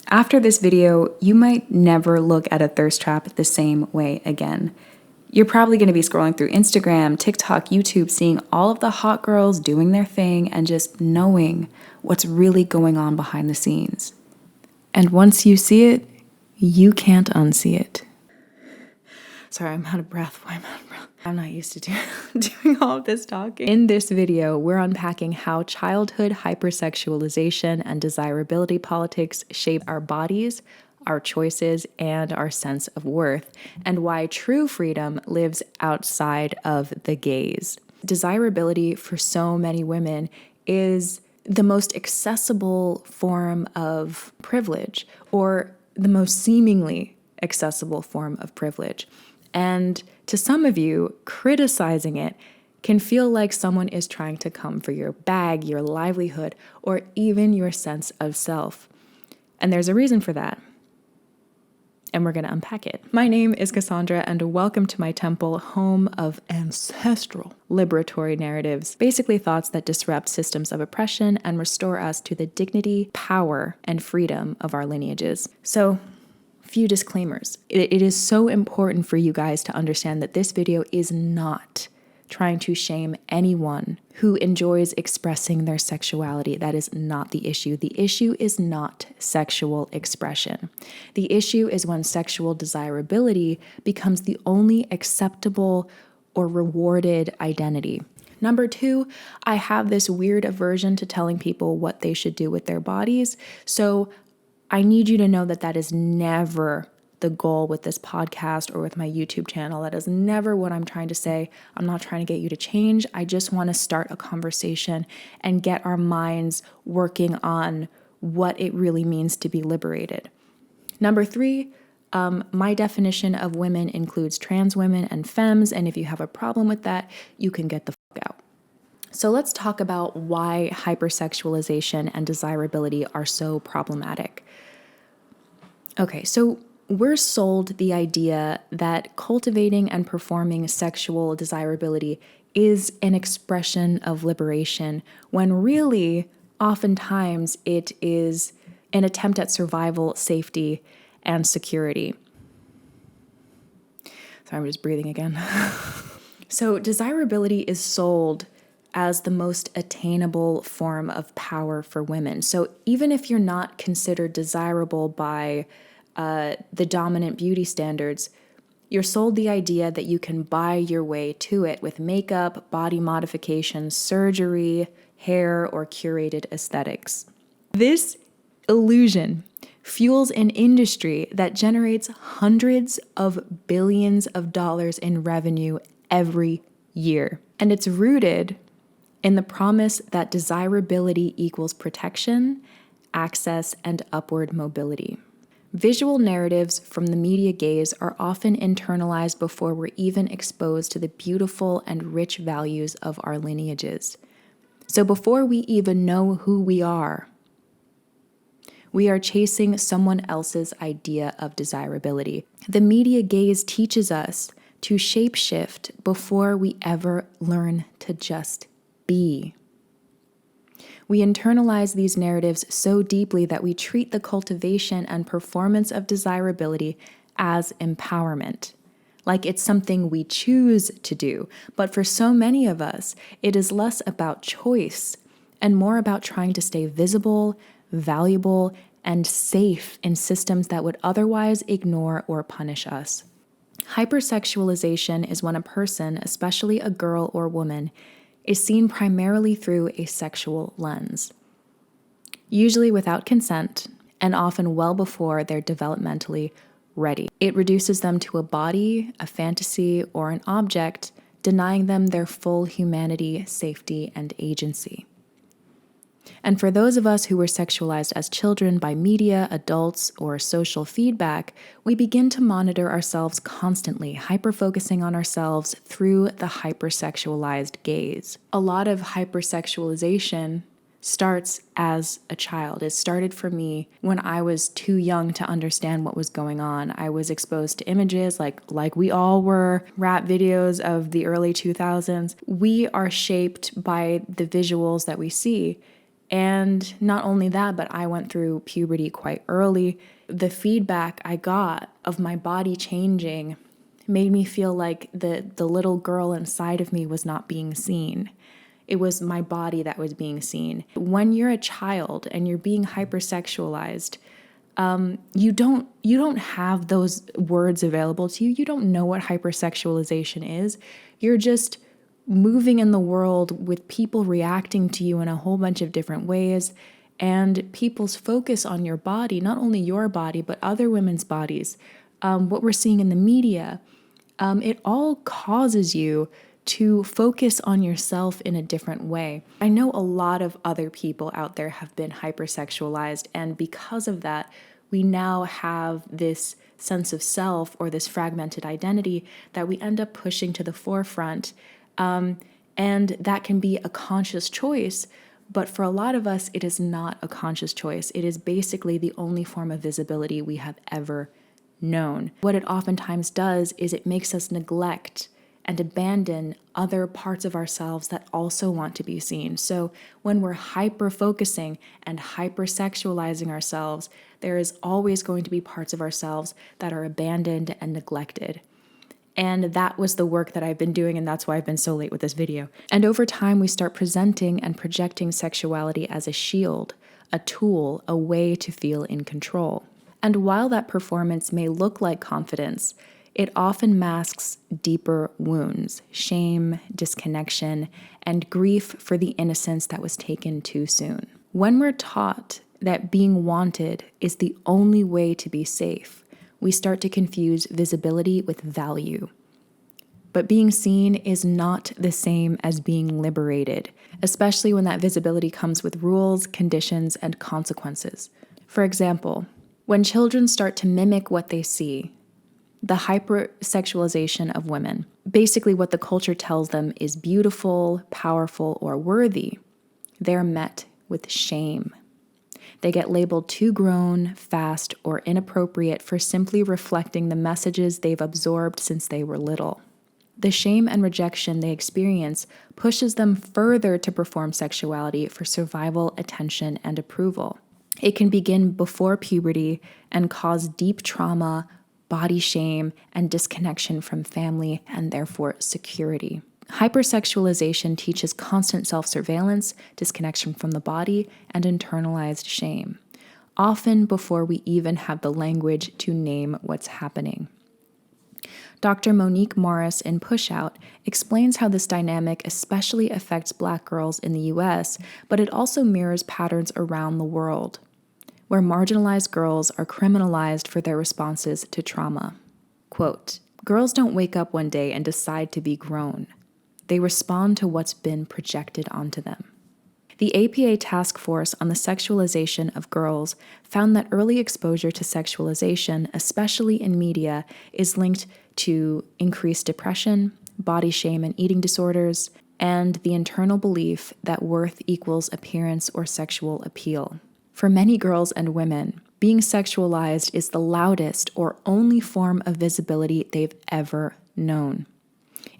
After this video, you might never look at a thirst trap the same way again. You're probably going to be scrolling through Instagram, TikTok, YouTube, seeing all of the hot girls doing their thing and just knowing what's really going on behind the scenes. And once you see it, you can't unsee it. Sorry, I'm out of breath. Why am I out of breath? I'm not used to doing all of this talking. In this video, we're unpacking how childhood hypersexualization and desirability politics shape our bodies, our choices, and our sense of worth, and why true freedom lives outside of the gaze. Desirability for so many women is the most accessible form of privilege, or the most seemingly accessible form of privilege. And to some of you, criticizing it can feel like someone is trying to come for your bag, your livelihood, or even your sense of self. And there's a reason for that. And we're going to unpack it. My name is Cassandra, and welcome to my temple, home of ancestral liberatory narratives, basically thoughts that disrupt systems of oppression and restore us to the dignity, power, and freedom of our lineages. So, few disclaimers. It is so important for you guys to understand that this video is not trying to shame anyone who enjoys expressing their sexuality. That is not the issue. The issue is not sexual expression. The issue is when sexual desirability becomes the only acceptable or rewarded identity. Number two, I have this weird aversion to telling people what they should do with their bodies. So I need you to know that that is never the goal with this podcast or with my YouTube channel. That is never what I'm trying to say. I'm not trying to get you to change. I just want to start a conversation and get our minds working on what it really means to be liberated. Number three, my definition of women includes trans women and femmes, and if you have a problem with that, you can get the fuck out. So let's talk about why hypersexualization and desirability are so problematic. Okay, so we're sold the idea that cultivating and performing sexual desirability is an expression of liberation, when really, oftentimes, it is an attempt at survival, safety, and security. Sorry, I'm just breathing again. So desirability is sold as the most attainable form of power for women. So even if you're not considered desirable by the dominant beauty standards, you're sold the idea that you can buy your way to it with makeup, body modification, surgery, hair, or curated aesthetics. This illusion fuels an industry that generates hundreds of billions of dollars in revenue every year. And it's rooted in the promise that desirability equals protection, access, and upward mobility. Visual narratives from the media gaze are often internalized before we're even exposed to the beautiful and rich values of our lineages. So before we even know who we are chasing someone else's idea of desirability. The media gaze teaches us to shapeshift before we ever learn to just be. We internalize these narratives so deeply that we treat the cultivation and performance of desirability as empowerment, like it's something we choose to do. But for so many of us, it is less about choice and more about trying to stay visible, valuable, and safe in systems that would otherwise ignore or punish us. Hypersexualization is when a person, especially a girl or woman, is seen primarily through a sexual lens, usually without consent and often well before they're developmentally ready. It reduces them to a body, a fantasy, or an object, denying them their full humanity, safety, and agency. And for those of us who were sexualized as children by media, adults, or social feedback, we begin to monitor ourselves constantly, hyper-focusing on ourselves through the hypersexualized gaze. A lot of hypersexualization starts as a child. It started for me when I was too young to understand what was going on. I was exposed to images like we all were, rap videos of the early 2000s. We are shaped by the visuals that we see. And not only that, but I went through puberty quite early. The feedback I got of my body changing made me feel like the little girl inside of me was not being seen. It was my body that was being seen. When you're a child and you're being hypersexualized, you don't have those words available to you. You don't know what hypersexualization is. You're just moving in the world with people reacting to you in a whole bunch of different ways, and people's focus on your body, not only your body, but other women's bodies, what we're seeing in the media, it all causes you to focus on yourself in a different way. I know a lot of other people out there have been hypersexualized, and because of that, we now have this sense of self or this fragmented identity that we end up pushing to the forefront. And that can be a conscious choice, but for a lot of us, it is not a conscious choice. It is basically the only form of visibility we have ever known. What it oftentimes does is it makes us neglect and abandon other parts of ourselves that also want to be seen. So when we're hyper-focusing and hyper-sexualizing ourselves, there is always going to be parts of ourselves that are abandoned and neglected. And that was the work that I've been doing, and that's why I've been so late with this video. And over time, we start presenting and projecting sexuality as a shield, a tool, a way to feel in control. And while that performance may look like confidence, it often masks deeper wounds, shame, disconnection, and grief for the innocence that was taken too soon. When we're taught that being wanted is the only way to be safe, we start to confuse visibility with value. But being seen is not the same as being liberated, especially when that visibility comes with rules, conditions, and consequences. For example, when children start to mimic what they see, the hypersexualization of women, basically what the culture tells them is beautiful, powerful, or worthy, they're met with shame. They get labeled too grown, fast, or inappropriate for simply reflecting the messages they've absorbed since they were little. The shame and rejection they experience pushes them further to perform sexuality for survival, attention, and approval. It can begin before puberty and cause deep trauma, body shame, and disconnection from family, and therefore security. Hypersexualization teaches constant self-surveillance, disconnection from the body, and internalized shame, often before we even have the language to name what's happening. Dr. Monique Morris in Push Out explains how this dynamic especially affects Black girls in the US, but it also mirrors patterns around the world, where marginalized girls are criminalized for their responses to trauma. Quote, "Girls don't wake up one day and decide to be grown. They respond to what's been projected onto them." The APA Task Force on the Sexualization of Girls found that early exposure to sexualization, especially in media, is linked to increased depression, body shame and eating disorders, and the internal belief that worth equals appearance or sexual appeal. For many girls and women, being sexualized is the loudest or only form of visibility they've ever known.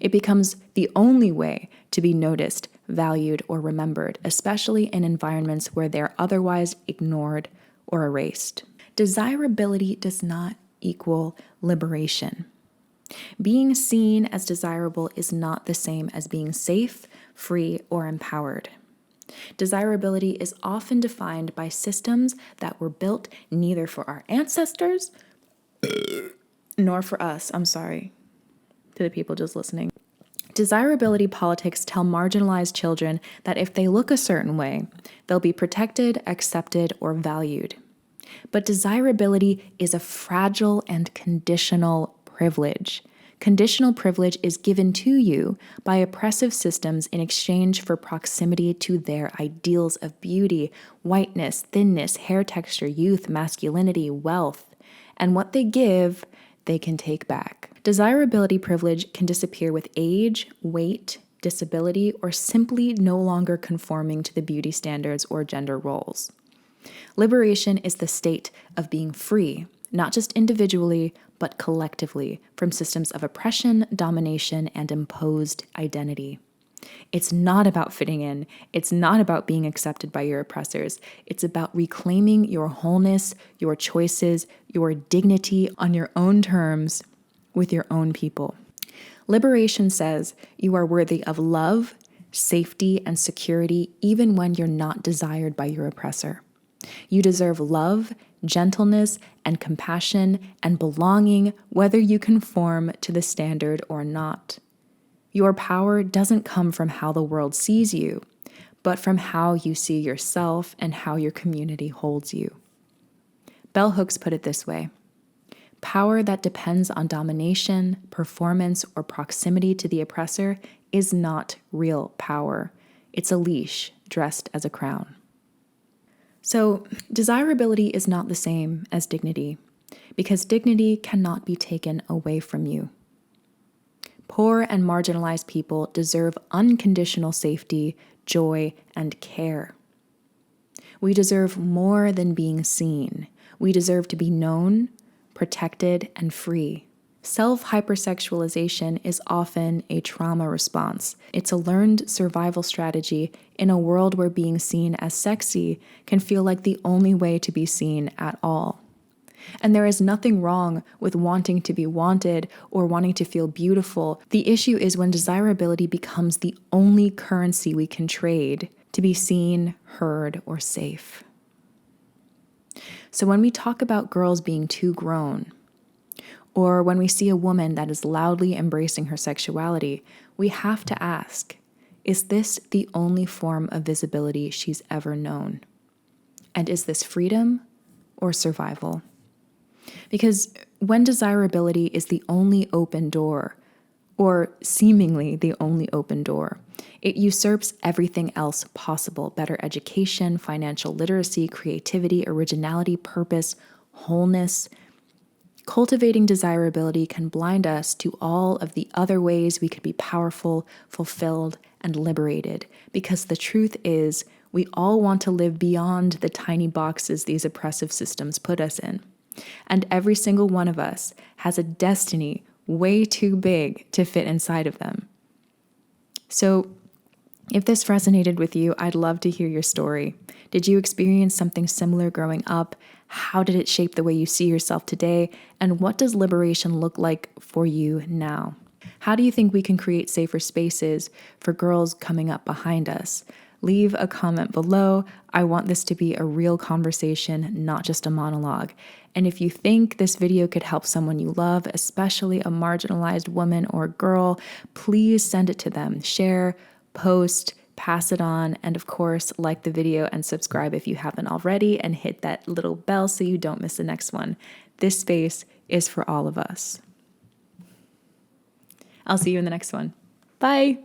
It becomes the only way to be noticed, valued, or remembered, especially in environments where they're otherwise ignored or erased. Desirability does not equal liberation. Being seen as desirable is not the same as being safe, free, or empowered. Desirability is often defined by systems that were built neither for our ancestors nor for us. I'm sorry to the people just listening. Desirability politics tell marginalized children that if they look a certain way, they'll be protected, accepted, or valued. But desirability is a fragile and conditional privilege. Conditional privilege is given to you by oppressive systems in exchange for proximity to their ideals of beauty, whiteness, thinness, hair texture, youth, masculinity, wealth. And what they give, they can take back. Desirability privilege can disappear with age, weight, disability, or simply no longer conforming to the beauty standards or gender roles. Liberation is the state of being free, not just individually, but collectively, from systems of oppression, domination, and imposed identity. It's not about fitting in. It's not about being accepted by your oppressors. It's about reclaiming your wholeness, your choices, your dignity on your own terms with your own people. Liberation says you are worthy of love, safety, and security even when you're not desired by your oppressor. You deserve love, gentleness, and compassion and belonging whether you conform to the standard or not. Your power doesn't come from how the world sees you, but from how you see yourself and how your community holds you. Bell Hooks put it this way: power that depends on domination, performance, or proximity to the oppressor is not real power. It's a leash dressed as a crown. So, desirability is not the same as dignity, because dignity cannot be taken away from you. Poor and marginalized people deserve unconditional safety, joy, and care. We deserve more than being seen. We deserve to be known, protected, and free. Self-hypersexualization is often a trauma response. It's a learned survival strategy in a world where being seen as sexy can feel like the only way to be seen at all. And there is nothing wrong with wanting to be wanted or wanting to feel beautiful. The issue is when desirability becomes the only currency we can trade to be seen, heard, or safe. So when we talk about girls being too grown, or when we see a woman that is loudly embracing her sexuality, we have to ask, is this the only form of visibility she's ever known? And is this freedom or survival? Because when desirability is the only open door, or seemingly the only open door, it usurps everything else possible: better education, financial literacy, creativity, originality, purpose, wholeness. Cultivating desirability can blind us to all of the other ways we could be powerful, fulfilled, and liberated, because the truth is, we all want to live beyond the tiny boxes these oppressive systems put us in. And every single one of us has a destiny way too big to fit inside of them. So, if this resonated with you, I'd love to hear your story. Did you experience something similar growing up? How did it shape the way you see yourself today? And what does liberation look like for you now? How do you think we can create safer spaces for girls coming up behind us? Leave a comment below. I want this to be a real conversation, not just a monologue. And if you think this video could help someone you love, especially a marginalized woman or girl, please send it to them. Share, post, pass it on, and of course, like the video and subscribe if you haven't already, and hit that little bell so you don't miss the next one. This space is for all of us. I'll see you in the next one. Bye.